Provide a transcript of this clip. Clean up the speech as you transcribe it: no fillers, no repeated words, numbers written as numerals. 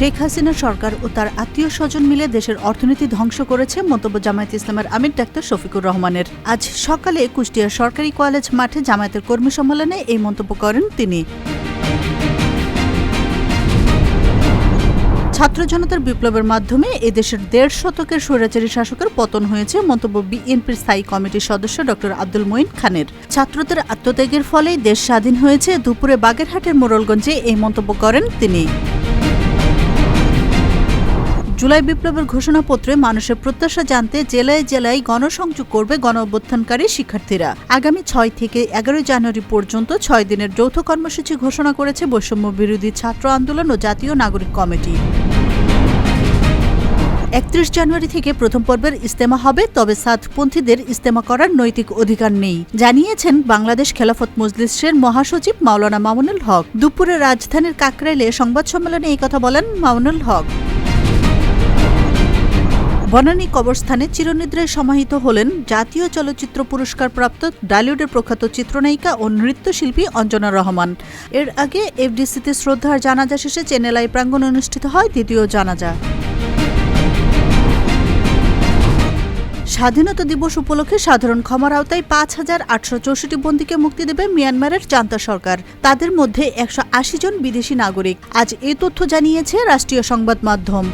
শেখ হাসিনা সরকার ও তার আত্মীয় স্বজন মিলে দেশের অর্থনীতি ধ্বংস করেছে মন্তব্য জামায়াতে ইসলামের আমির ডাক্তার শফিকুর রহমানের। আজ সকালে কুষ্টিয়ার সরকারি কলেজ মাঠে জামায়াতের কর্মী সম্মেলনে এই মন্তব্য করেন তিনি। ছাত্র জনতার বিপ্লবের মাধ্যমে এদেশের ১.৫ শতকের স্বৈরাচারী শাসকের পতন হয়েছে মন্তব্য বিএনপির স্থায়ী কমিটির সদস্য ড আব্দুল মঈন খানের। ছাত্রদের আত্মত্যাগের ফলেই দেশ স্বাধীন হয়েছে। দুপুরে বাগেরহাটের মোড়লগঞ্জে এই মন্তব্য করেন তিনি। জুলাই বিপ্লবের ঘোষণাপত্রে মানুষের প্রত্যাশা জানতে জেলায় জেলায় গণসংযোগ করবে গণ অভ্যুত্থানকারী শিক্ষার্থীরা। আগামী ৬ থেকে ১১ জানুয়ারি পর্যন্ত ৬ দিনের যৌথ কর্মসূচি ঘোষণা করেছে বৈষম্য বিরোধী ছাত্র আন্দোলন ও জাতীয় নাগরিক কমিটি। ৩১ জানুয়ারি থেকে প্রথম পর্বের ইজতেমা হবে, তবে সাদপন্থীদের ইজতেমা করার নৈতিক অধিকার নেই, জানিয়েছেন বাংলাদেশ খেলাফত মজলিসের মহাসচিব মাওলানা মামুনুল হক। দুপুরে রাজধানীর কাকরাইলে সংবাদ সম্মেলনে এই কথা বলেন মামুনুল হক। বনানী কবরস্থানে চিরনিদ্রায় সমাহিত হলেন জাতীয় চলচ্চিত্র পুরস্কারপ্রাপ্ত ডালিউডের প্রখ্যাত চিত্রনায়িকা ও নৃত্যশিল্পী অঞ্জনা রহমান। এর আগে এফডিসিতে শ্রদ্ধার জানাজা শেষে চেন্নাই প্রাঙ্গণে অনুষ্ঠিত হয় দ্বিতীয় জানাজা। স্বাধীনতা দিবস উপলক্ষে সাধারণ ক্ষমার আওতায় ৫,৮৬৪ বন্দীকে মুক্তি দেবে মিয়ানমারের জান্তা সরকার। তাদের মধ্যে ১৮০ জন বিদেশি নাগরিক। আজ এই তথ্য জানিয়েছে রাষ্ট্রীয় সংবাদ মাধ্যম।